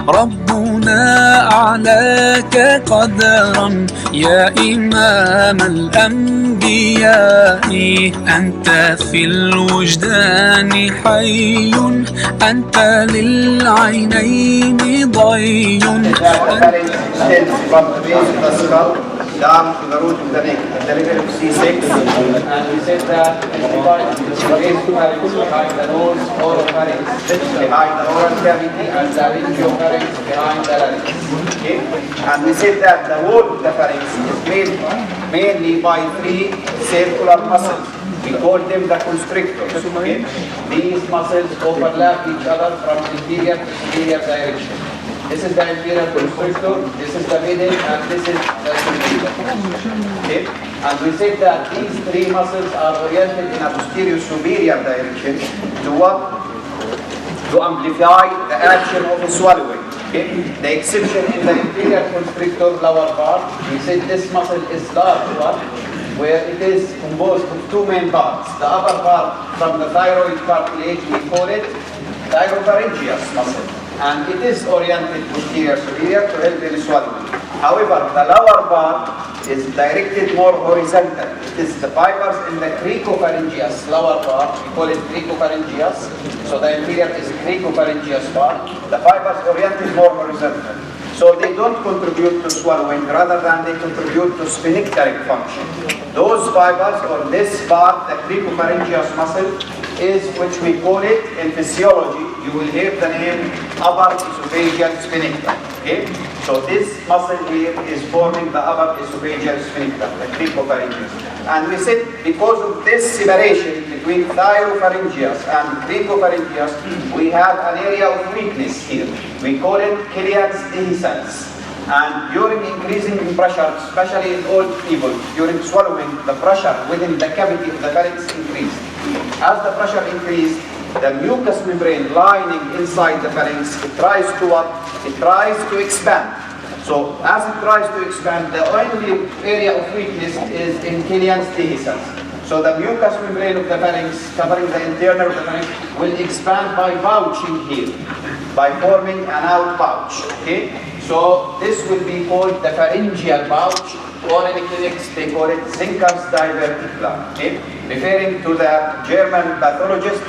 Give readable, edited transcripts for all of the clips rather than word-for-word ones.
ربنا أعلاك قدرا يا إمام الأنبياء، أنت في الوجدان حي، أنت للعينين ضي. Down to the root of the neck, the level of C6, and we said that behind the nose, oropharynx behind the oral cavity, and the laryngopharynx behind the larynx. Okay? And we said that the wall of the pharynx is made mainly by three circular muscles. We call them the constrictors. Okay? These muscles overlap each other from inferior to superior direction. This is the inferior constrictor, this is the middle, and this is the superior. Okay? And we said that these three muscles are oriented in a posterior superior direction to what? To amplify the action of the swallowing. Okay? The exception in the inferior constrictor lower part, we said this muscle is large one, where it is composed of two main parts. The upper part from the thyroid cartilage, we call it thygopharyngeus muscle. And it is oriented posterior superior to help in swallowing. However, the lower part is directed more horizontal. It is the fibers in the cricopharyngeus lower part, we call it cricopharyngeus. So the inferior is cricopharyngeus part. The fibers oriented more horizontal. So they don't contribute to swallowing rather than they contribute to sphincteric function. Those fibers or this part, the cricopharyngeus muscle, is which we call it in physiology. You will hear the name upper esophageal sphincter. Okay? So this muscle here is forming the upper esophageal sphincter, the cricopharyngeus. And we said because of this separation between thyropharyngeus and cricopharyngeus, we have an area of weakness here. We call it Killian's dehiscence. And during increasing pressure, especially in old people, during swallowing, the pressure within the cavity of the pharynx increased. As the pressure increased, the mucous membrane lining inside the pharynx, it tries to what? It tries to expand. So as it tries to expand, the only area of weakness is in Killian's dehiscence. So the mucous membrane of the pharynx, covering the internal of the pharynx, will expand by pouching here, by forming an out pouch. Okay? So this will be called the pharyngeal pouch, or in clinics they call it Zinker's diverticula, okay? Referring to the German pathologist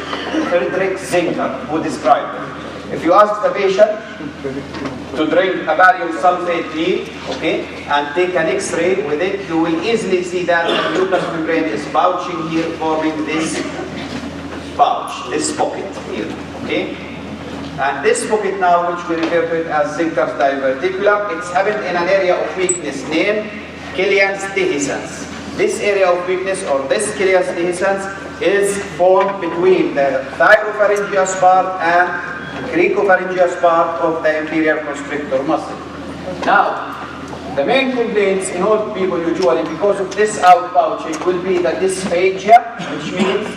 Friedrich Zinker, who described it. If you ask the patient to drink a barium sulfate tea, okay, and take an X-ray with it, you will easily see that the mucous membrane is pouching here, forming this pouch, this pocket here, okay? And this pocket now, which we refer to it as Zinker's diverticula, it's happened in an area of weakness named Killian's dehiscence. This area of weakness, or this Killian's dehiscence, is formed between the thygopharyngeus part and cricopharyngeus part of the inferior constrictor muscle. Now, the main complaints in old people usually because of this outpouching will be the dysphagia, which means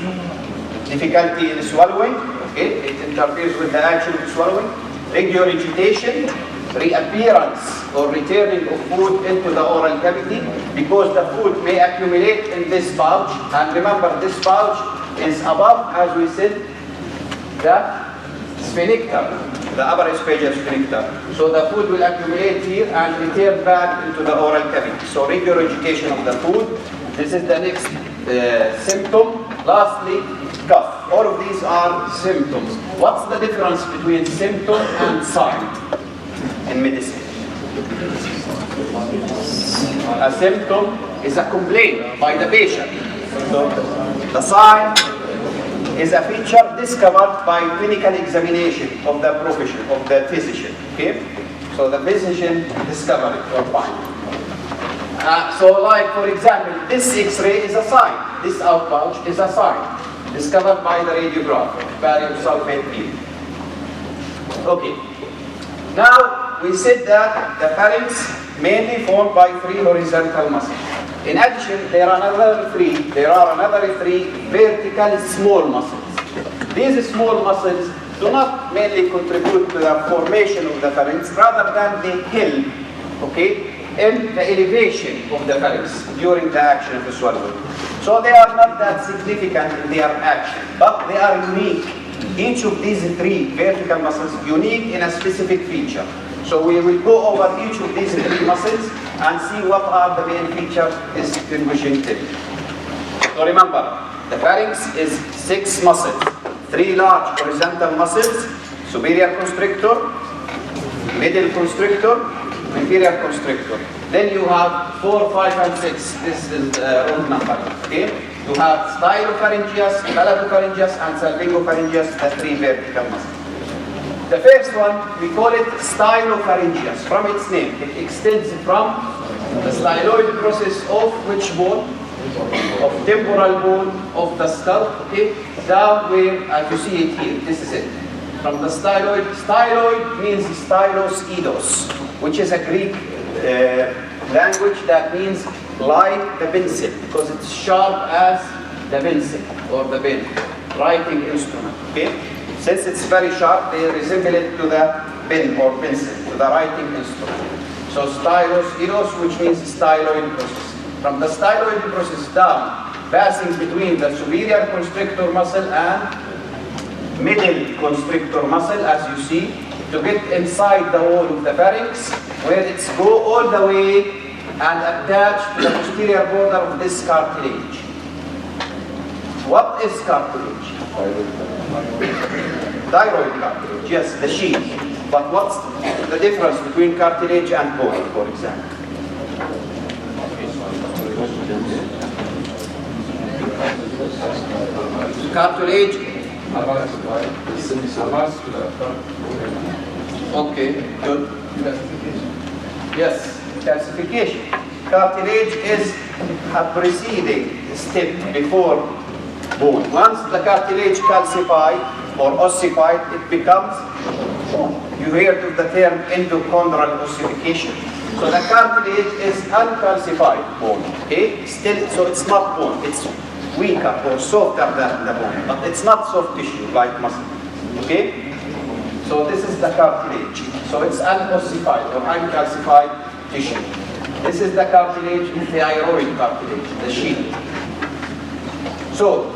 difficulty in swallowing. Okay? It interferes with the action of swallowing. Regurgitation, reappearance or returning of food into the oral cavity because the food may accumulate in this pouch. And remember, this pouch is above, as we said, the sphincter, the upper esophageal sphincter. So the food will accumulate here and return back into the oral cavity. So regurgitation of the food. This is the next symptom. Lastly, cough. All of these are symptoms. What's the difference between symptom and sign in medicine? A symptom is a complaint by the patient. So the sign is a feature discovered by clinical examination of the profession, of the physician. Okay? So the physician discovered it or find it. So like, for example, this X-ray is a sign. This outpouch is a sign discovered by the radiograph, barium sulfate beam. Okay. Now, we said that the pharynx mainly formed by three horizontal muscles. In addition, there are another three vertical small muscles. These small muscles do not mainly contribute to the formation of the pharynx, rather than they help, okay, in the elevation of the pharynx during the action of the swallowing. So they are not that significant in their action, but they are unique Each of these three vertical muscles unique in a specific feature. So we will go over each of these three muscles and see what are the main features distinguishing them. So remember, the pharynx is 6 muscles, 3 large horizontal muscles, superior constrictor, middle constrictor, inferior constrictor. Then you have 4, 5, and 6. This is wrong number. Okay? You have stylopharyngeus, palatopharyngeus, and salpingopharyngeus, the 3 vertical muscles. The first one, we call it stylopharyngeus. From its name, it extends from the styloid process of which bone? Of temporal bone of the skull, okay? Down where, as you see it here, this is it. From the styloid, styloid means stylos eidos, which is a Greek language that means like the pencil, because it's sharp as the pencil or the pen, writing instrument, okay? Since it's very sharp, they resemble it to the pen or pencil, to the writing instrument. So stylos eidos, which means styloid process. From the styloid process down, passing between the superior constrictor muscle and middle constrictor muscle, as you see, to get inside the wall of the pharynx, where it's go all the way and attach to the posterior border of this cartilage. What is cartilage? Thyroid cartilage, yes, the sheath. But what's the difference between cartilage and bone, for example? Cartilage. Okay, good. Yes, calcification. Cartilage is a preceding step before bone. Once the cartilage calcified or ossified, it becomes bone. You heard of the term endochondral ossification. So the cartilage is uncalcified bone. Okay, still, so it's not bone. It's weaker or softer than the bone, but it's not soft tissue like muscle. Okay, so this is the cartilage. So it's unossified or uncalcified tissue. This is the cartilage, the thyroid cartilage, the sheath. So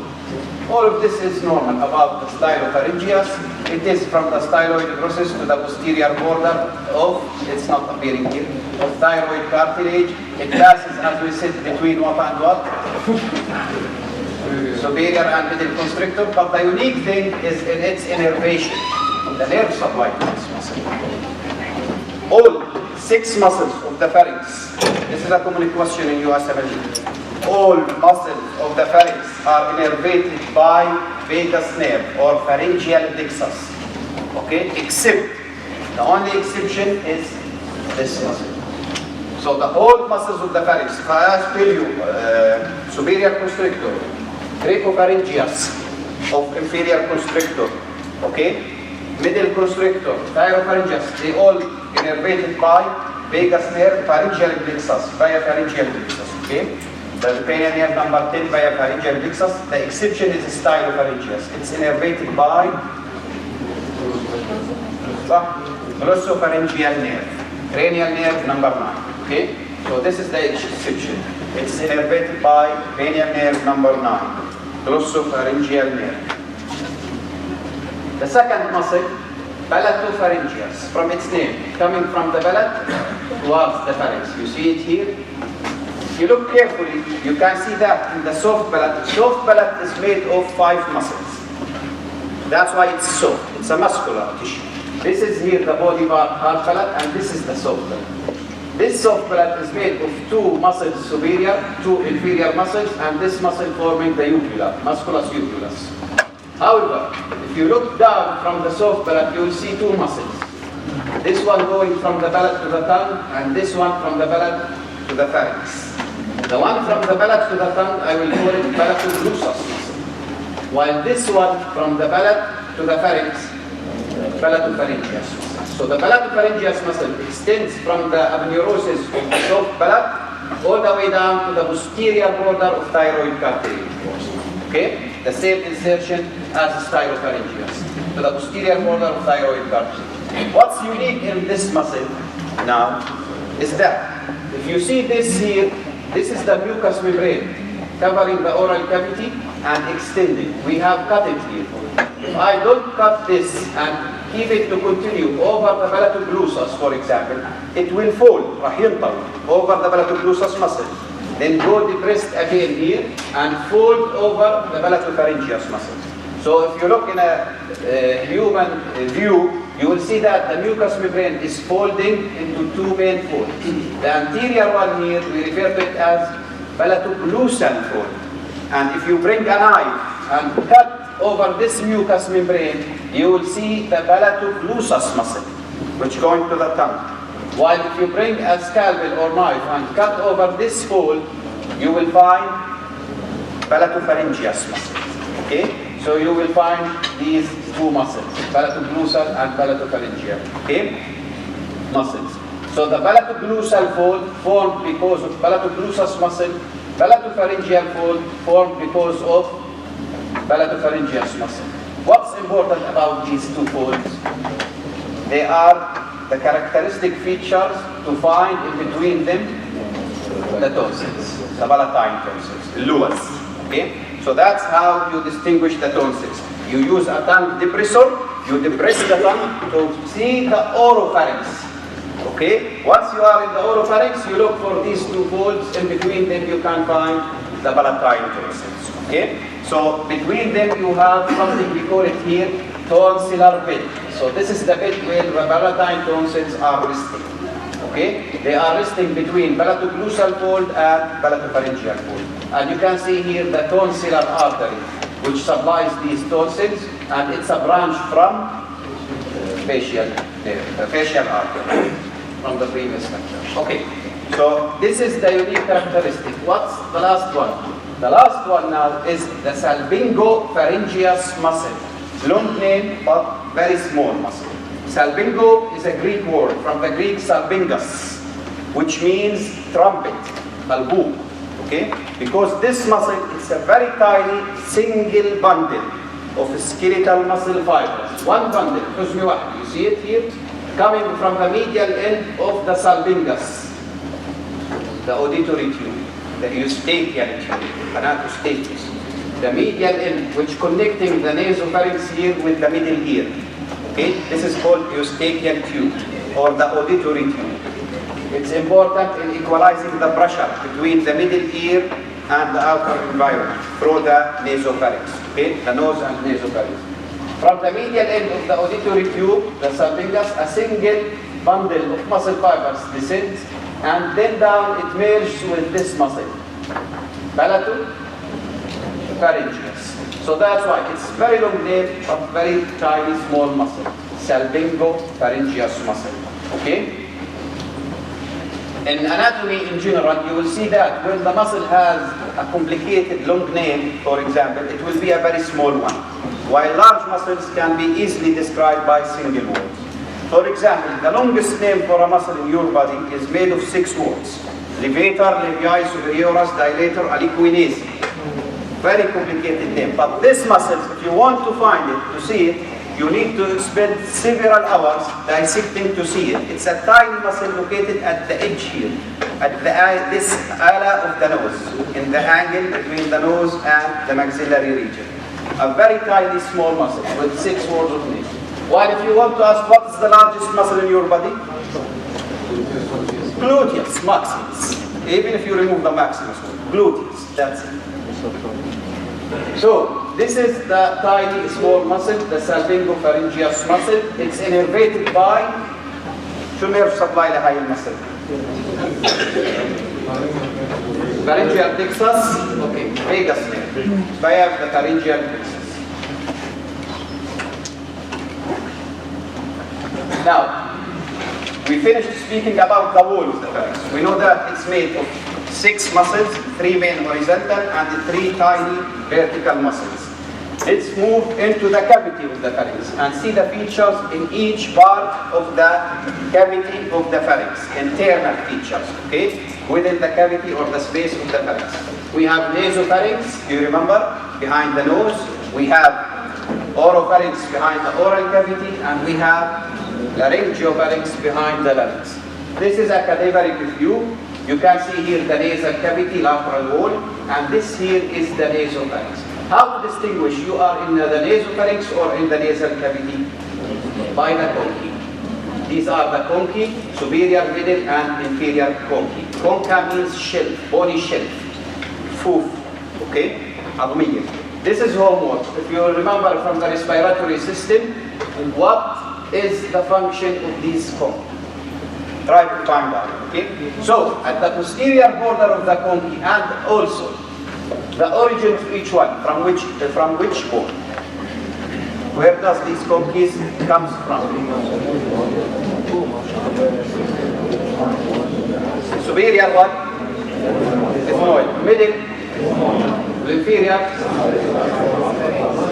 all of this is normal about the stylopharyngeus. It is from the styloid process to the posterior border of, it's not appearing here, of thyroid cartilage. It passes, as we said, between what and what? Superior and middle constrictor, but the unique thing is in its innervation, the nerve supply to this muscle. All 6 muscles of the pharynx, this is a common question in USMLE. All muscles of the pharynx are innervated by vagus nerve or pharyngeal plexus. Okay, except, the only exception is this muscle. So the whole muscles of the pharynx, if I tell you superior constrictor, brachopharyngeus of inferior constrictor, okay, middle constrictor, thyropharyngeus, they all innervated by vagus nerve, pharyngeal plexus, via pharyngeal plexus, okay. The cranial nerve number 10 via pharyngeal plexus. The exception is stylopharyngeus. It's innervated by glossopharyngeal nerve, cranial nerve number 9, okay. So this is the exception. It's innervated by cranial nerve number 9, glossopharyngeal nerve. The second muscle, palatopharyngeus, from its name, coming from the palate towards the pharynx. You see it here? If you look carefully, you can see that in the soft palate. Soft palate is made of 5 muscles. That's why it's soft. It's a muscular tissue. This is here the body part, hard palate, and this is the soft palate. This soft palate is made of 2 muscles superior, 2 inferior muscles, and this muscle forming the uvula, musculus uvulus. However, if you look down from the soft palate, you will see 2 muscles. This one going from the palate to the tongue, and this one from the palate to the pharynx. The one from the palate to the tongue, I will call it palatogluteus muscle. While this one from the palate to the pharynx, palatopharyngeus muscle. So the palatopharyngeus muscle extends from the aponeurosis of the soft palate all the way down to the posterior border of thyroid cartilage. Okay? The same insertion as stylopharyngeus, to the posterior border of thyroid cartilage. What's unique in this muscle now is that if you see this here, this is the mucous membrane covering the oral cavity and extending. We have cut it here. if I don't cut this and keep it to continue over the palatogluteus, for example, it will fall, راح ينطوي over the palatogluteus muscle. Then go depressed again here and fold over the palatopharyngeus muscle. So if you look in a human view, you will see that the mucous membrane is folding into two main folds. The anterior one here, we refer to it as palatogluteal fold. And if you bring a knife and cut over this mucous membrane, you will see the palatogluteus muscle, which going to the tongue. While if you bring a scalpel or knife and cut over this fold, you will find palatopharyngeus muscle. Okay? So you will find these two muscles, palatogluteal and palatopharyngeal. Okay? Muscles. So the palatogluteal fold formed because of palatogluteus muscle, palatopharyngeal fold formed because of palatopharyngeus muscle. What's important about these two folds? They are the characteristic features to find in between them the tonsils, the palatine tonsils, luas. Okay? So that's how you distinguish the tonsils. You use a tongue depressor, you depress the tongue to see the oropharynx. Okay? Once you are in the oropharynx, you look for these two folds. In between them, you can find the palatine tonsils. Okay? So between them, you have something we call it here tonsillar bed. So this is the bed where the palatine tonsils are resting. Okay? They are resting between palatogluteal fold and palatopharyngeal fold. And you can see here the tonsillar artery, which supplies these tonsils, and it's a branch from facial nerve, the facial artery from the previous lecture. Okay, so this is the unique characteristic. What's the last one? The last one now is the salpingopharyngeus muscle. Long name, but very small muscle. Salpingo is a Greek word from the Greek salpingus, which means trumpet, talbuk. Okay? Because this muscle is a very tiny single bundle of skeletal muscle fibers. One bundle, you see it here, coming from the medial end of the salpingus, the auditory tube, the eustachian tube, anatostatus. The medial end, which connecting the nasopharynx here with the middle ear. Okay? This is called eustachian tube or the auditory tube. It's important in equalizing the pressure between the middle ear and the outer environment through the nasopharynx. Okay? The nose and nasopharynx. From the medial end of the auditory tube, the salpingus, a single bundle of muscle fibers descends, and then down it merges with this muscle, palatopharyngeus. So that's why it's very long name, but very tiny, small muscle, salpingopharyngeus muscle. Okay? In anatomy in general, you will see that when the muscle has a complicated long name, for example, it will be a very small one, while large muscles can be easily described by single words. For example, the longest name for a muscle in your body is made of 6 words. Levator, levi, superioris, dilator, aliquinese. Very complicated name. But this muscle, if you want to find it, to see it, you need to spend several hours dissecting to see it. It's a tiny muscle located at the edge here, at the this ala of the nose, in the angle between the nose and the maxillary region. A very tiny, small muscle with 6 words of name. While if you want to ask what is the largest muscle in your body? Gluteus maximus. Even if you remove the maximus, gluteus, that's it. So, this is the tiny small muscle, the salpingopharyngeus muscle. It's innervated by شو nerve supply لهاي المسل؟ Pharyngeal plexus, okay, vagus nerve. Via the pharyngeal plexus. Now, we finished speaking about the wall of the pharynx. We know that it's made of 6 muscles, 3 main horizontal and 3 tiny vertical muscles. Let's move into the cavity of the pharynx and see the features in each part of the cavity of the pharynx, internal features, okay, within the cavity or the space of the pharynx. We have nasopharynx, you remember, behind the nose. We have oropharynx behind the oral cavity, and we have laryngopharynx behind the larynx. This is a cadaveric view. You can see here the nasal cavity, lateral wall, and this here is the nasopharynx. How to distinguish you are in the nasopharynx or in the nasal cavity? By the conchae. These are the conchae, superior, middle, and inferior conchae. Concha means shelf, bony shelf, foof, okay? عظمية. This is homework. If you remember from the respiratory system, what is the function of these conchae? Try to find out, okay? So, at the posterior border of the conchae and also the origin of each one, from which bone? Where does these conchae comes from? Superior one? Ethmoid. Middle? Inferior?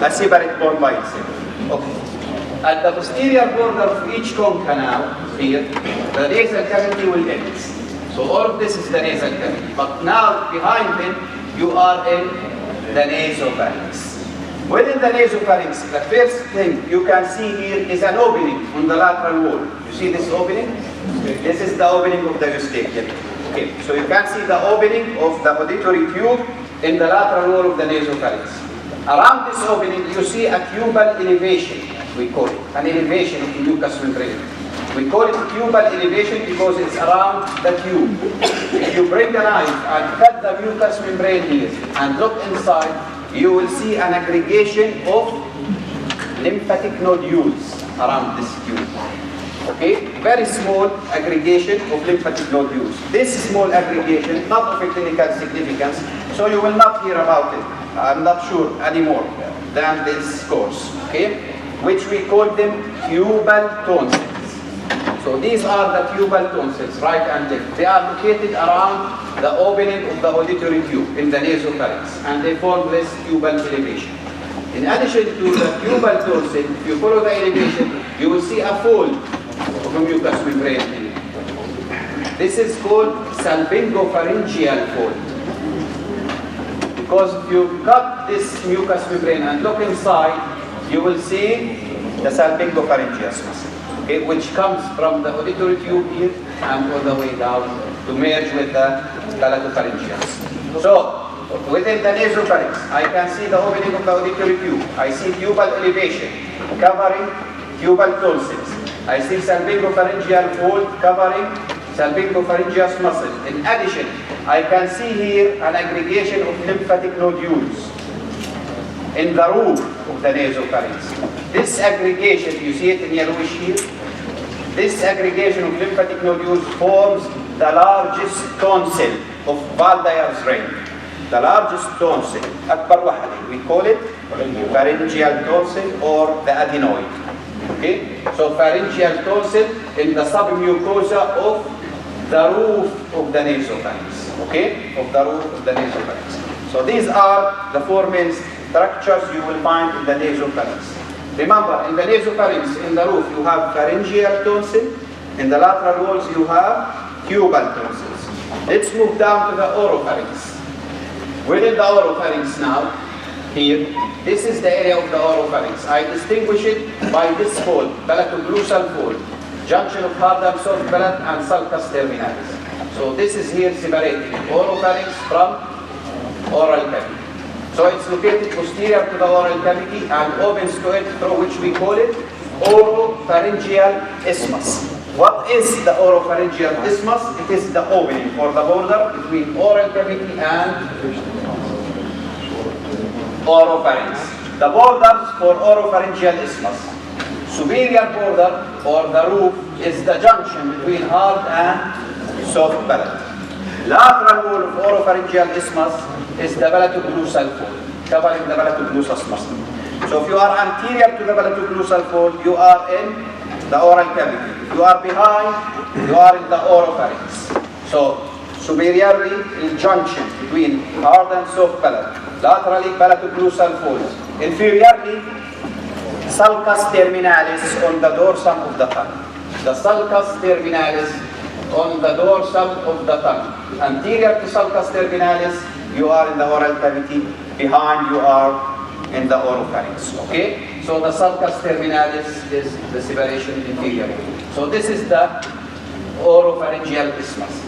A separate bone by itself. Okay. At the posterior border of each concha now, here, the nasal cavity will end. So all of this is the nasal cavity. But now, behind them, you are in the nasopharynx. Within the nasopharynx, the first thing you can see here is an opening on the lateral wall. You see this opening? This is the opening of the eustachian. Okay, so you can see the opening of the auditory tube in the lateral wall of the nasopharynx. Around this opening, you see a tubal elevation, we call it, an elevation of the mucous membrane. We call it tubal elevation because it's around the tube. If you bring a knife and cut the mucous membrane here and look inside, you will see an aggregation of lymphatic nodules around this tube. Okay, very small aggregation of lymphatic nodules. This small aggregation, not of a clinical significance, so you will not hear about it, I'm not sure anymore than this course, okay, which we call them tubal tonsils. So these are the tubal tonsils, right and left. They are located around the opening of the auditory tube in the nasopharynx, and they form this tubal elevation. In addition to the tubal tonsil, if you follow the elevation, you will see a fold of a mucous membrane in it. This is called salpingopharyngeal fold. Because if you cut this mucous membrane and look inside, you will see the salpingopharyngeus muscle. Okay, which comes from the auditory tube here and all the way down to merge with the palatopharyngeus. So, within the nasopharynx, I can see the opening of the auditory tube. I see tubal elevation covering tubal tonsils. I see salpingopharyngeal fold covering salpingopharyngeus muscle. In addition, I can see here an aggregation of lymphatic nodules in the roof of the nasopharynx. This aggregation, you see it in yellowish here? This aggregation of lymphatic nodules forms the largest tonsil of Waldeyer's ring. The largest tonsil, أكبر واحدة. We call it pharyngeal tonsil or the adenoid. Okay? So pharyngeal tonsil in the submucosa of the roof of the nasopharynx. Okay? Of the roof of the nasopharynx. So these are the four main structures you will find in the nasopharynx. Remember, in the nasopharynx, in the roof, you have pharyngeal tonsil. In the lateral walls, you have tubal tonsils. Let's move down to the oropharynx. Within the oropharynx now, here, this is the area of the oropharynx. I distinguish it by this fold, palatoglussal fold, junction of hard and soft palate and sulcus terminalis. So this is here separating oropharynx from oral cavity. So it's located posterior to the oral cavity and opens to it through which we call it oropharyngeal isthmus. What is the oropharyngeal isthmus? It is the opening or the border between oral cavity and oropharynx. The borders for oropharyngeal isthmus. Superior border or the roof is the junction between hard and soft palate. Lateral wall of oropharyngeal isthmus is the palatoglussal fold, covering the palatoglussal muscle. So if you are anterior to the palatoglussal fold, you are in the oral cavity. If you are behind, you are in the oropharynx. So superiorly, in junction between hard and soft palate. Laterally, palatoglussal folds. Inferiorly, sulcus terminalis on the dorsum of the tongue. The sulcus terminalis on the dorsum of the tongue. Anterior to sulcus terminalis, you are in the oral cavity. Behind, you are in the oropharynx. Okay? So the sulcus terminalis is the separation inferior. So this is the oropharyngeal isthmus.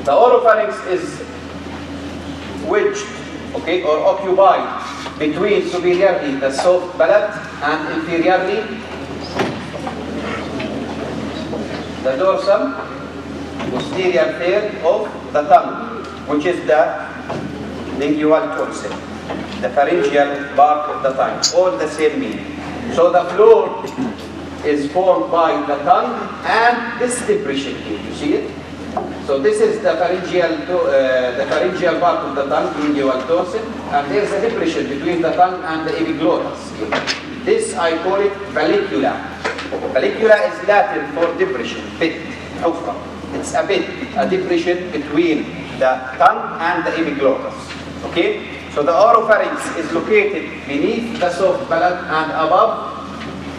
The oropharynx is wedged, okay, or occupied between superiorly the soft palate and inferiorly the dorsal posterior third of the tongue, which is the lingual tonsil, the pharyngeal part of the tongue, all the same meaning. So the floor is formed by the tongue and this depression here, you see it? So this is the pharyngeal part of the tongue, lingual tonsil, and there is a depression between the tongue and the epiglottis. This I call it vallicula. Vallicula is Latin for depression, pit, حفرة. It's a pit, a depression between the tongue and the epiglottis. Okay? So the oropharynx is located beneath the soft palate and above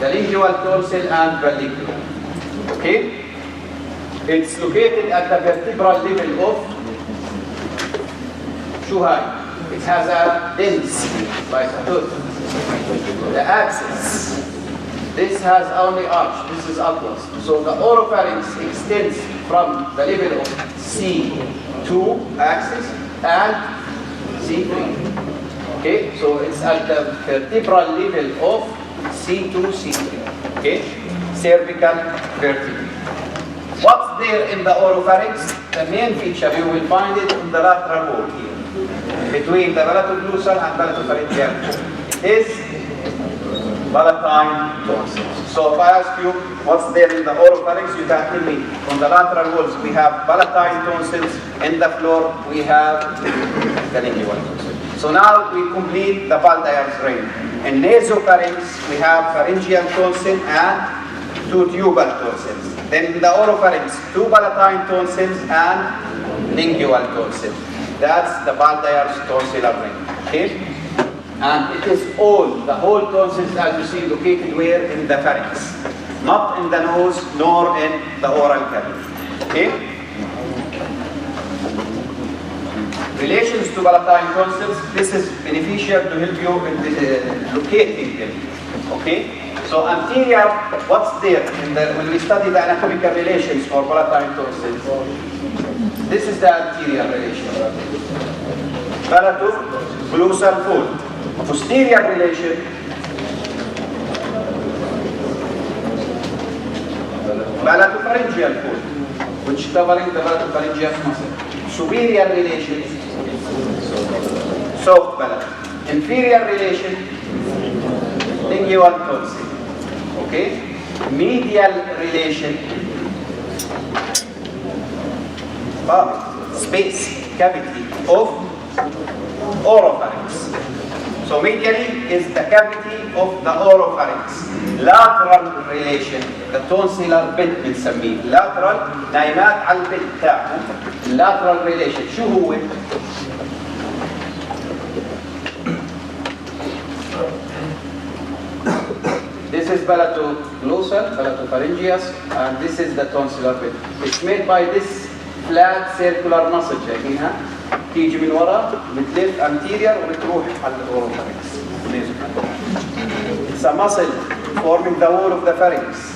the lingual tonsil and vallicula. Okay? It's located at the vertebral level of Shuhai. It has a dense, like a tooth. The axis. This has only arch. This is atlas. So the oropharynx extends from the level of C2 axis and C3. Okay, so it's at the vertebral level of C2, C3. Okay, cervical vertebrae. What's there in the oropharynx? The main feature, you will find it in the lateral wall here, between the palatoglossal and palatopharyngeal. It is palatine tonsils. So if I ask you what's there in the oropharynx, you can tell me on the lateral walls we have palatine tonsils, in the floor we have the lingual tonsils. So now we complete the Baldayer's ring. In nasopharynx we have pharyngeal tonsil and two tubal tonsils. Then in the oropharynx, two palatine tonsils and lingual tonsil. That's the Baldayer's tonsillar ring. Okay? And it is all, the whole tonsils as you see located where? In the pharynx. Not in the nose nor in the oral cavity. Okay? Relations to palatine tonsils, this is beneficial to help you in locating them. Okay? So anterior, what's there when we study the anatomical relations for palatine tonsils? This is the anterior relation. Palatoglossal fold. Posterior relation. Palatopharyngeal fold, which covering the palatopharyngeal muscle. Superior relation. Soft palate. Inferior relation. Lingual tonsil. Okay? Medial relation, space, cavity of oropharynx. So medially is the cavity of the oropharynx. Lateral relation, the tonsillar bed بنسميه. Lateral نايمات على البد تاعهم. Lateral relation شو هو؟ This is palatoglossal, palatopharyngeus, and this is the tonsillar bed. It's made by this flat circular muscle, شايفينها؟ تيجي من ورا بتلف anterior وبتروح على oropharynx. It's a muscle forming the wall of the pharynx.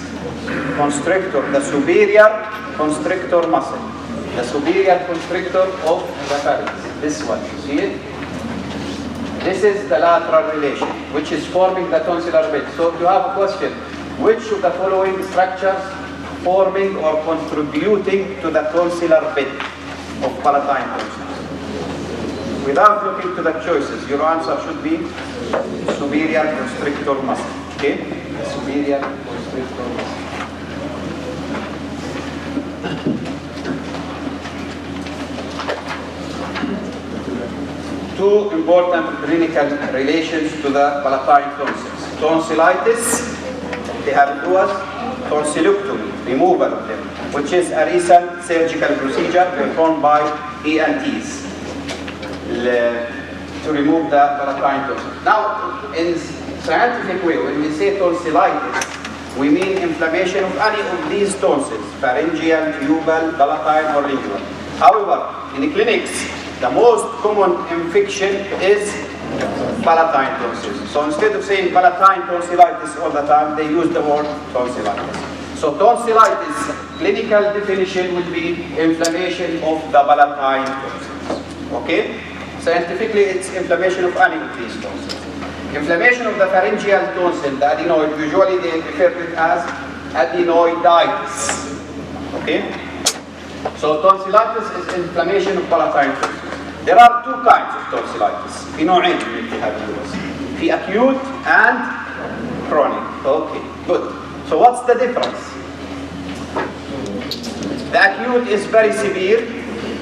Constrictor, the superior constrictor muscle. The superior constrictor of the pharynx. This one, you see it? This is the lateral relation, which is forming the tonsillar bed. So if you have a question, which of the following structures forming or contributing to the tonsillar bed of palatine tonsils? Without looking to the choices, your answer should be superior constrictor muscle. Okay? Superior constrictor muscle. Two important clinical relations to the palatine tonsils. Tonsillitis, they have to us, tonsillectomy, removal of them, which is a recent surgical procedure performed by ENTs to remove the palatine tonsils. Now, in scientific way, when we say tonsillitis, we mean inflammation of any of these tonsils, pharyngeal, tubal, palatine, or lingual. However, in the clinics, the most common infection is palatine tonsils. So instead of saying palatine tonsillitis all the time, they use the word tonsillitis. So tonsillitis, clinical definition would be inflammation of the palatine tonsils. Okay? Scientifically, it's inflammation of any of these tonsils. Inflammation of the pharyngeal tonsil, the adenoid, usually they refer to it as adenoiditis. Okay? So tonsillitis is inflammation of palatine tonsils. There are two kinds of tonsillitis. في نوعين من التهاب اللوز. في acute and chronic. Okay, good. So what's the difference? The acute is very severe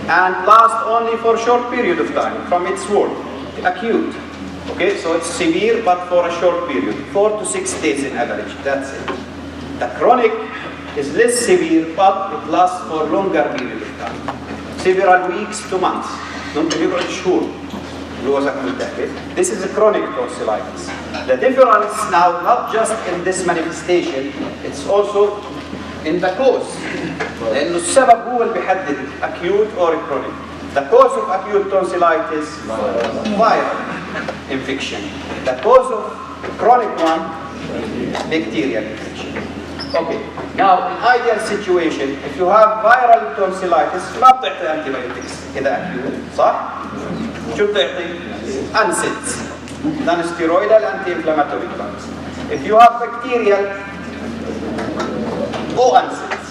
and lasts only for a short period of time from its word. Acute. Okay, so it's severe but for a short period, 4 to 6 days in average. That's it. The chronic is less severe but it lasts for longer period of time. Several weeks to months. ممكن يقعد شهور. This is a chronic tonsillitis. The difference now, not just in this manifestation, it's also in the cause. لأنه السبب هو اللي بيحدد acute or chronic. The cause of acute tonsillitis, viral infection. The cause of chronic one, bacterial infection. Okay. Now, in ideal situation, if you have viral tonsillitis, ما بتعطي antibiotics إذا acute، صح؟ شو بتعطي؟ NSAIDs, non-steroidal anti-inflammatory drugs. If you have bacterial, NSAIDs.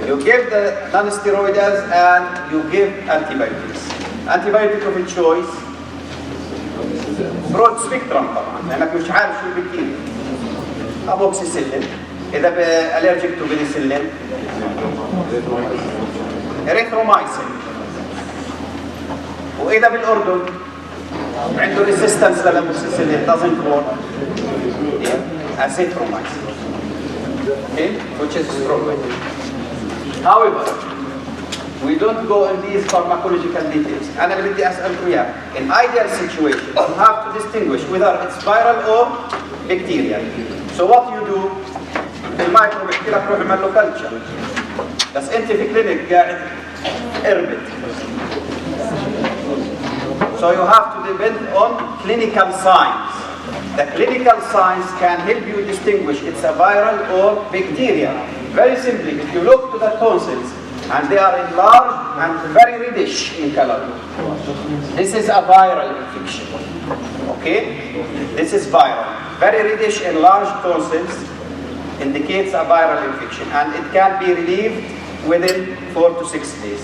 You give the non-steroidals and you give antibiotics. Antibiotic of choice, broad spectrum طبعا، لأنك مش عارف شو البكتيريا. أموكسيسيلين، إذا allergic to penicillin، erythromycin. وإذا بالأردن عنده resistance للأموكسيسيلين doesn't work، azithromycin. Okay, which is strong. However, we don't go in these pharmacological details. أنا اللي بدي أسألكم إياه. In ideal situation, you have to distinguish whether it's viral or bacterial. So what you do? في المايكرو بحكي لك روح اعمل له كلتشر. بس أنت في كلينيك قاعد اربط. So you have to depend on clinical signs. The clinical signs can help you distinguish it's a viral or bacterial. Very simply, if you look to the tonsils and they are enlarged and very reddish in color, this is a viral infection. Okay? This is viral. Very reddish enlarged tonsils indicates a viral infection and it can be relieved within 4 to 6 days.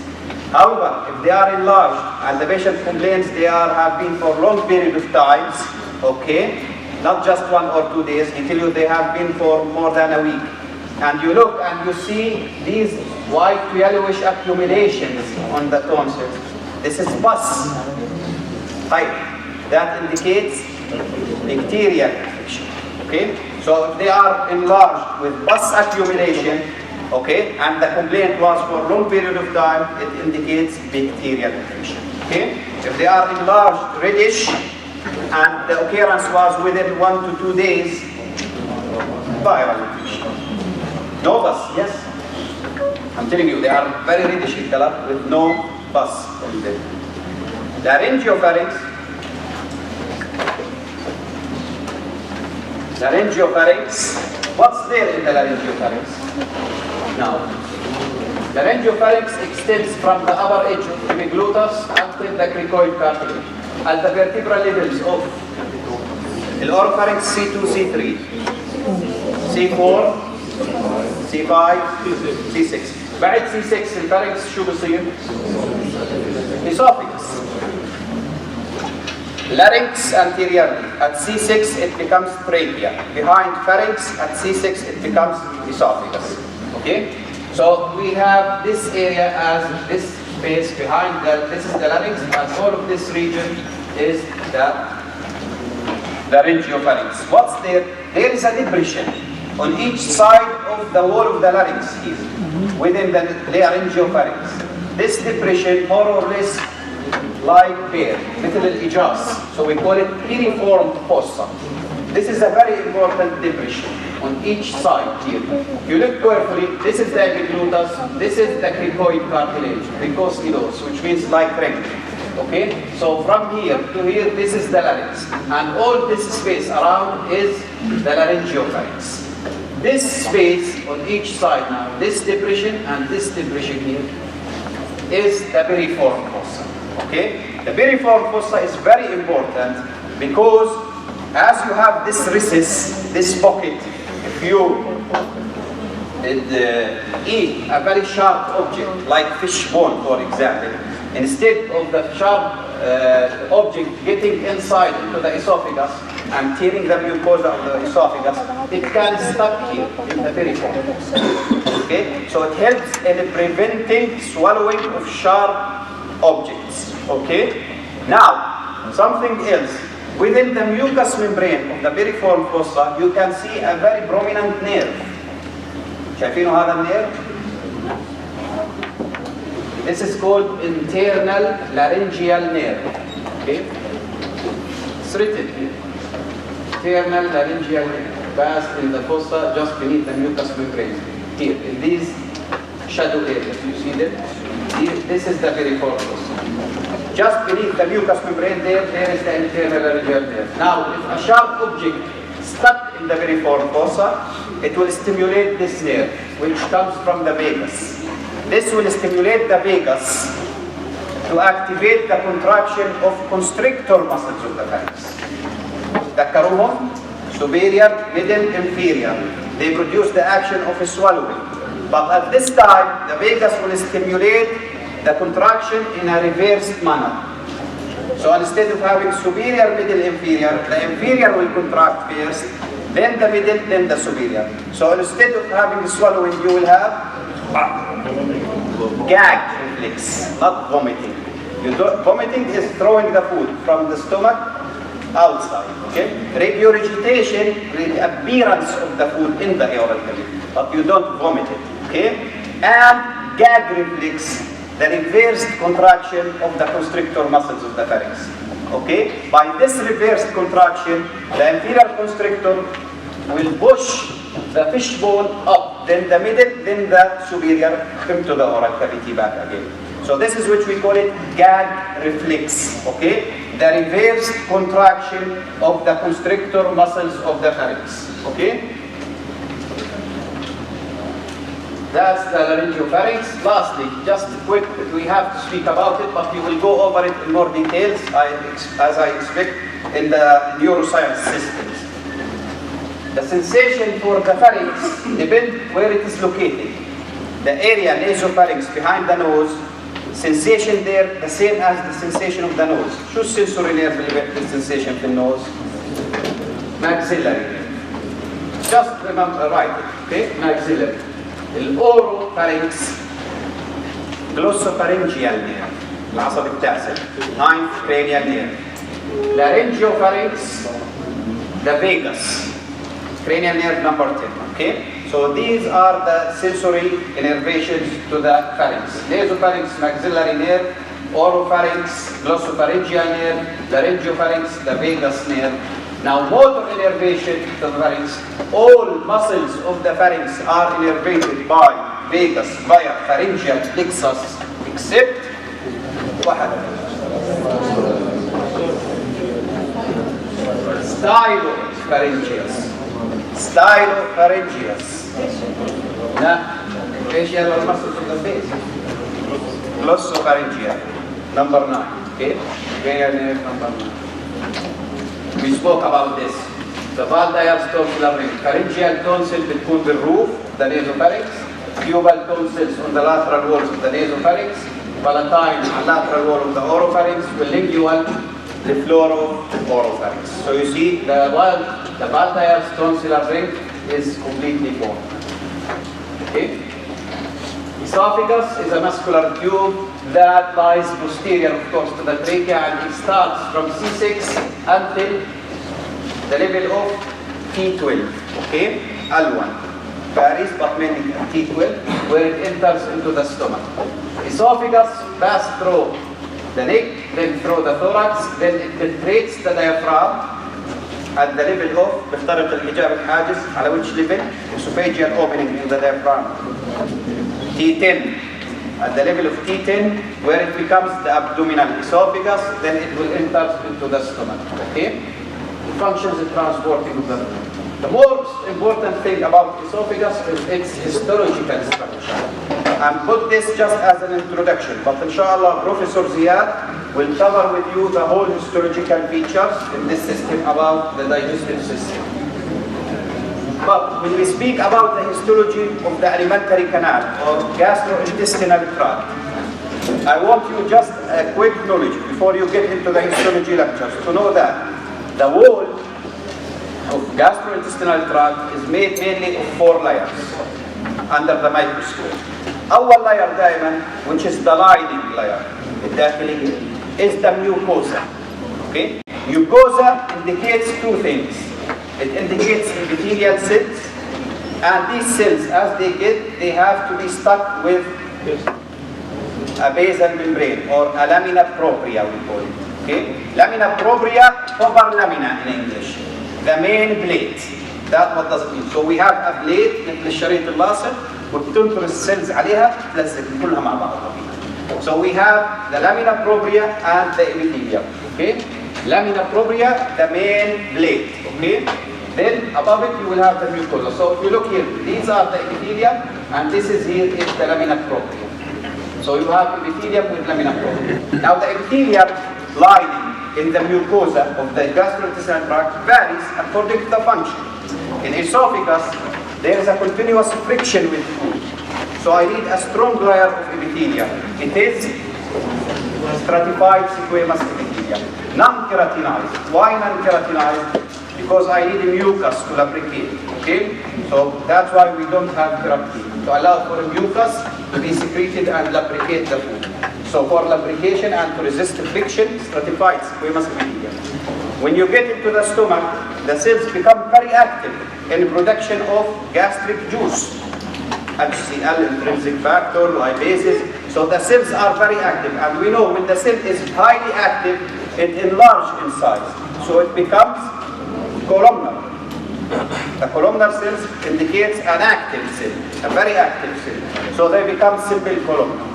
However, if they are enlarged and the patient complains they have been for long period of times, okay, not just 1 or 2 days, he tell you they have been for more than a week. And you look and you see these white to yellowish accumulations on the tonsils. This is pus type. That indicates bacterial infection. Okay? So if they are enlarged with pus accumulation, okay, and the complaint was for a long period of time, it indicates bacterial infection. Okay? If they are enlarged, reddish, and the occurrence was within 1 to 2 days, viral infection. No pus, yes? I'm telling you, they are very reddish in color with no pus on them. Laryngopharynx. Laryngopharynx. What's there in the laryngopharynx? Now, laryngopharynx extends from the upper edge of the epiglottis until the cricoid cartilage at the vertebral levels of the oropharynx C2, C3, C4, C5, C6. بعد C6 الفارنكس شو بصير؟ esophagus. Larynx anteriorly. At C6 it becomes trachea. Behind pharynx at C6 it becomes esophagus. Okay? So we have this area as this space behind that. This is the larynx and all of this region is the laryngopharynx. What's there? There is a depression on each side of the wall of the larynx here, within the laryngopharynx. This depression more or less like pear, مثل الإجاز. So we call it piriform fossa. This is a very important depression on each side here. If you look carefully, this is the epiglottis, this is the cricoid cartilage, cricoidos, which means like ring. Okay? So from here to here, this is the larynx. And all this space around is the laryngopharynx. This space on each side now, this depression and this depression here, is the piriform fossa. Okay? The piriform fossa is very important because as you have this recess, this pocket, if you eat a very sharp object like fish bone, for example, instead of the sharp object getting inside into the esophagus and tearing the mucosa of the esophagus, it can stuck here in the piriform. Okay, so it helps in preventing swallowing of sharp objects. Okay, now something else. Within the mucous membrane of the piriform fossa, you can see a very prominent nerve. شايفينه هذا النيرف؟ This is called internal laryngeal nerve. Okay? It's written here. Internal laryngeal nerve, passed in the fossa just beneath the mucous membrane. Here, in these shadow areas, you see them? Here, this is the piriform fossa. Just beneath the mucous membrane there is the internal laryngeal nerve. Now, if a sharp object stuck in the piriform fossa, it will stimulate this nerve, which comes from the vagus. This will stimulate the vagus to activate the contraction of constrictor muscles of the pharynx. ذكروهم superior, middle, inferior. They produce the action of swallowing. But at this time, the vagus will stimulate the contraction in a reversed manner. So instead of having superior, middle, inferior, the inferior will contract first, then the middle, then the superior. So instead of having swallowing, you will have gag reflex, not vomiting. Vomiting is throwing the food from the stomach outside. Okay? Regurgitation, the appearance of the food in the oral cavity, but you don't vomit it. Okay? And gag reflex, the reversed contraction of the constrictor muscles of the pharynx. Okay? By this reversed contraction, the inferior constrictor will push the fish bone up, then the middle, then the superior into the oral cavity back again. So this is which we call it gag reflex. Okay? The reversed contraction of the constrictor muscles of the pharynx. Okay? That's the laryngopharynx. Lastly, just quick, we have to speak about it, but we will go over it in more details as I expect in the neuroscience systems. The sensation for the pharynx depends where it is located. The area nasopharynx behind the nose, sensation there the same as the sensation of the nose. شو السنسوري nerve اللي بيعمل sensation في النose? Maxillary. Just remember, write it. Okay, maxillary. الأوروفارينكس glossopharyngeal nerve العصب التاسع ninth cranial nerve. Laryngopharynx, the vagus cranial nerve number 10. Okay, so these are the sensory innervations to the pharynx. Nasopharynx, maxillary nerve. Oropharynx, glossopharyngeal nerve. Laryngopharynx, the vagus nerve. Now, motor innervation to the pharynx. All muscles of the pharynx are innervated by vagus via pharyngeal plexus, except واحد. Stylopharyngeus. Stylopharyngeus. Now, facial muscles of the face. Glossopharyngeal, number 9. Okay, cranial nerve number 9. We spoke about this. The valdial tonsillar ring. Pharyngeal tonsil between the roof, the nasopharynx. Pubal tonsils on the lateral walls of the nasopharynx. Palatine on lateral wall of the oropharynx. Lingual, the fluoro-oropharynx. So you see, the valdial tonsillar ring is completely formed. Okay? Esophagus is a muscular tube that lies posterior, of course, to the trachea, and it starts from C6 until the level of T12. Okay, L1 varies, but mainly T12, where it enters into the stomach. Esophagus passes through the neck, then through the thorax, then it penetrates the diaphragm at the level of بيخترق الحجاب الحاجز على which level? Esophageal opening in the diaphragm. T10. At the level of T10, where it becomes the abdominal esophagus, then it will enter into the stomach. Okay? It functions in transporting of the food. The most important thing about esophagus is its histological structure. And put this just as an introduction, but inshallah, Professor Ziyad will cover with you the whole histological features in this system about the digestive system. But when we speak about the histology of the alimentary canal or gastrointestinal tract, I want you just a quick knowledge before you get into the histology lectures to know that the wall of gastrointestinal tract is made mainly of 4 layers under the microscope. أول layer دائما, which is the lining layer, الداخلية, is the mucosa. Okay? Mucosa indicates 2 things. It indicates epithelial cells, and these cells, as they have to be stuck with a basal membrane or a lamina propria, we call it. Okay? Lamina propria, proper lamina in English. The main plate. That's what does it mean. So we have a plate مثل الشريط اللاصق وبتنطر السيلز عليها تلزق كلها مع بعض. So we have the lamina propria and the epithelium. Okay? Lamina propria, the main plate. Okay? Then above it you will have the mucosa. So if you look here, these are the epithelium, and this is here is the lamina propria. So you have epithelium with lamina propria. Now the epithelium lining in the mucosa of the gastrointestinal tract varies according to the function. In esophagus, there is a continuous friction with food. So I need a strong layer of epithelium. It is stratified squamous epithelium. Non-keratinized. Why non-keratinized? Because I need a mucus to lubricate. Okay? So that's why we don't have keratin. To allow for a mucus to be secreted and lubricate the food. So for lubrication and to resist friction, stratified squamous epithelium. When you get into the stomach, the cells become very active in production of gastric juice. HCl, intrinsic factor, lipases. So the cells are very active. And we know when the cell is highly active, it enlarges in size. So it becomes columnar. The columnar cells indicates an active cell, a very active cell. So they become simple columnar.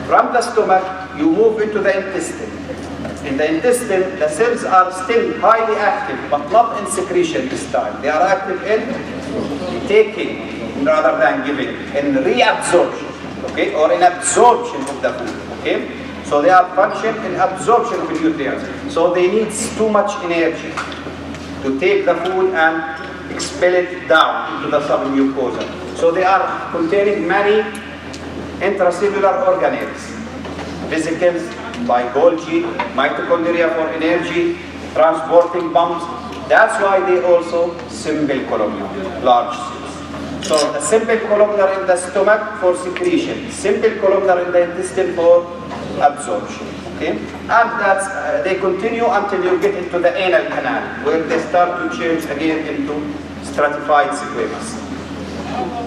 From the stomach, you move into the intestine. In the intestine, the cells are still highly active, but not in secretion this time. They are active in taking rather than giving, in reabsorption, okay, or in absorption of the food, okay. So they are function in absorption of nutrients. So they need too much energy to take the food and expel it down into the submucosa. So they are containing many intracellular organelles, vesicles, by Golgi, mitochondria for energy, transporting pumps. That's why they also simple columnar, large cells. So the simple columnar in the stomach for secretion, simple columnar in the intestine for absorption. Okay? And that's they continue until you get into the anal canal, where they start to change again into stratified squamous.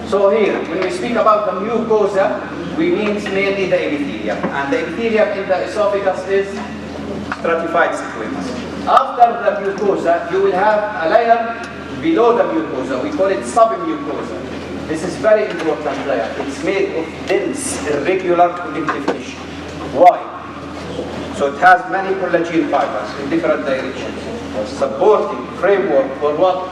So here, when we speak about the mucosa, we mean mainly the epithelium. And the epithelium in the esophagus is stratified squamous. After the mucosa, you will have a layer below the mucosa. We call it submucosa. This is very important layer. It's made of dense, irregular connective tissue. Why? So it has many collagen fibers in different directions, supporting framework for what?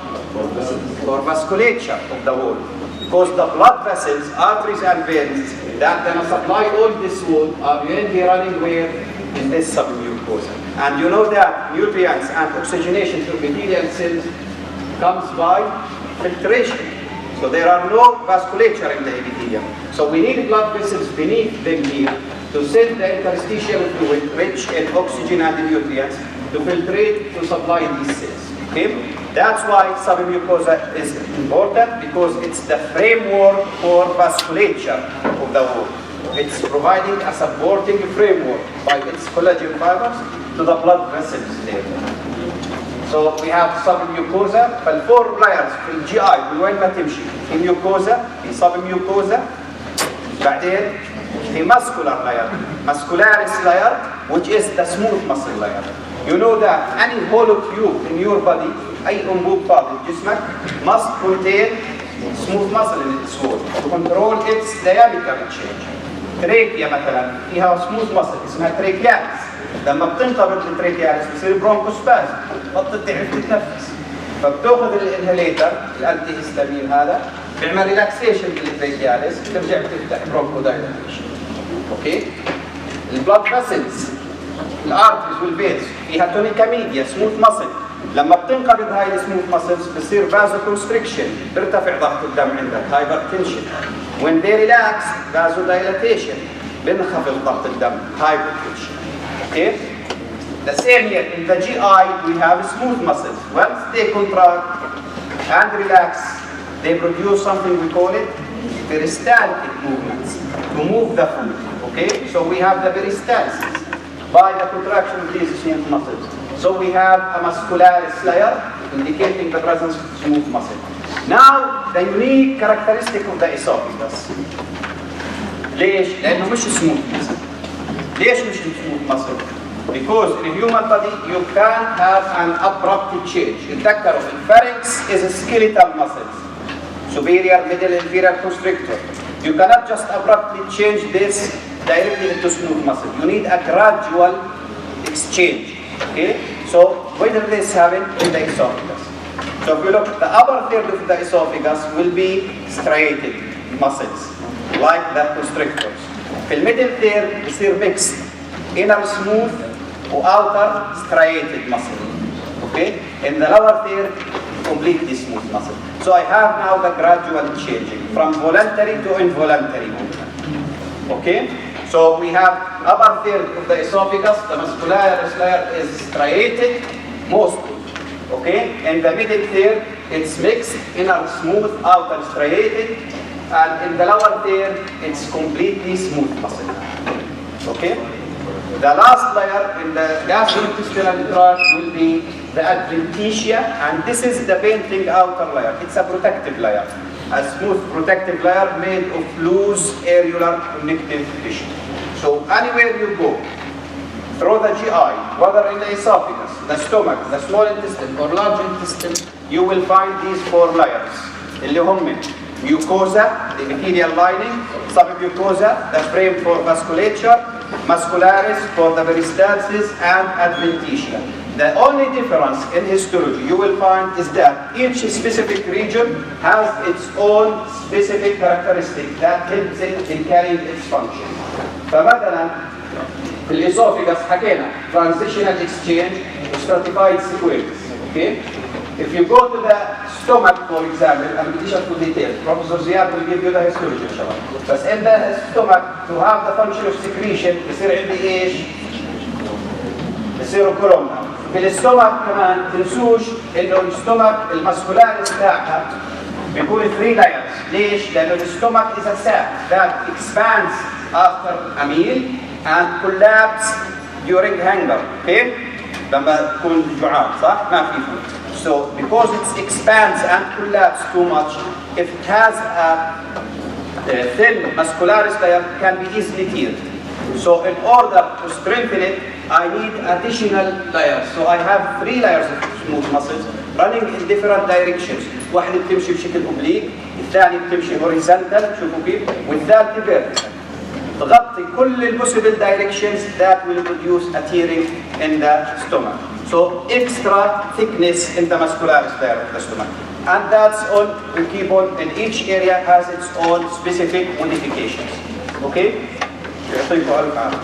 For vasculature of the wall. Because the blood vessels, arteries and veins that then supply all this wall are mainly running where? In this submucosa. And you know that nutrients and oxygenation to epithelial cells comes by filtration. So there are no vasculature in the epithelium. So we need blood vessels beneath them here to send the interstitial fluid rich in oxygen and nutrients to filtrate to supply these cells. Okay? That's why submucosa is important, because it's the framework for vasculature of the wall. It's providing a supporting framework by its collagen fibers to the blood vessels there. So we have submucosa, فالفور layers في الGI من وين ما تمشي؟ في mucosa، في submucosa، بعدين في muscular layer, muscularis layer, which is the smooth muscle layer. You know that any hollow tube in your body, أي أنبوب فاضي في جسمك, must contain smooth muscle in its wall to control its diameter change. تريكيا مثلا فيها smooth muscle اسمها تريكياليس. لما بتنقبض التريكياليس بصير برونكوسباز، بطل تعرف تتنفس. فبتاخذ الانهليتر الانتي هيستامين هذا بيعمل ريلاكسيشن بالتريكياليس، بترجع بتفتح برونكو دايلاتيشن. اوكي؟ البلاد فيسلز الارتريز والفينز فيها تونيكا ميديا سموث ماسل. لما بتنقبض هاي السموث ماسلز بصير فازو كونستريكشن، بيرتفع ضغط الدم عندك هايبرتنشن. when they relax vasodilatation بنخفض ضغط الدم hypertension. Okay? The same here in the GI we have smooth muscles. Once they contract and relax, they produce something we call it peristaltic movements to move the food. Okay? So we have the peristalsis by the contraction of these smooth muscles. So we have a muscularis layer indicating the presence of smooth muscle. Now the unique characteristic of the esophagus. ليش؟ لأنه مش smooth muscle. ليش مش smooth muscle? Because in human body you can't have an abrupt change. تذكروا الpharynx is a skeletal muscle. Superior, middle, inferior constrictor. You cannot just abruptly change this directly into smooth muscle. You need a gradual exchange. Okay? So when will this happen? In the esophagus. So if you look, the upper third of the esophagus will be striated muscles, like the constrictors. في الميدل third بيصير mixed, inner smooth or outer striated muscle. Okay? In the lower third, completely smooth muscle. So I have now the gradual changing from voluntary to involuntary movement. Okay? So we have upper third of the esophagus, the muscularis layer is striated mostly. Okay? In the middle third, it's mixed, inner smooth, outer striated, and in the lower third, it's completely smooth muscle. Okay? The last layer in the gastrointestinal tract will be the adventitia, and this is the painting outer layer. It's a protective layer, a smooth protective layer made of loose areolar connective tissue. So anywhere you go, through the GI, whether in the esophagus, the stomach, the small intestine, or large intestine, you will find these four layers. اللي هم mucosa, the epithelial lining, submucosa, the frame for vasculature, muscularis for the peristalsis, and adventitia. The only difference in histology you will find is that each specific region has its own specific characteristic that helps it in carrying its function. فمثلا في الاسوفيجاس حكينا transitional exchange stratified sequence. Okay? If you go to the stomach, for example, I'm going to show you details. Professor Ziad will give you the histology إن شاء الله. بس in the stomach, to have the function of secretion, بصير عندي إيش؟ بصيروا كولومنا. في الستومك كمان تنسوش إنه الستومك الماسكولاريس تاعها بيكون 3 layers. ليش؟ لأنه الستومك is a sac that expands after a meal and collapses during hunger. Okay? لما تكون جوعان صح؟ ما في food. So because it expands and collapses too much, if it has a thin muscularis layer, can be easily teared. So in order to strengthen it, I need additional layers. So I have 3 layers of smooth muscles running in different directions. واحدة بتمشي بشكل oblique، الثاني بتمشي horizontal، شوفوا كيف، والثالثة vertical. تغطي كل possible directions that will produce a tearing in the stomach. So extra thickness in the muscularis layer of the stomach. And that's all we keep on, and each area has its own specific modifications. Okay? يعطيكم ألف عافية.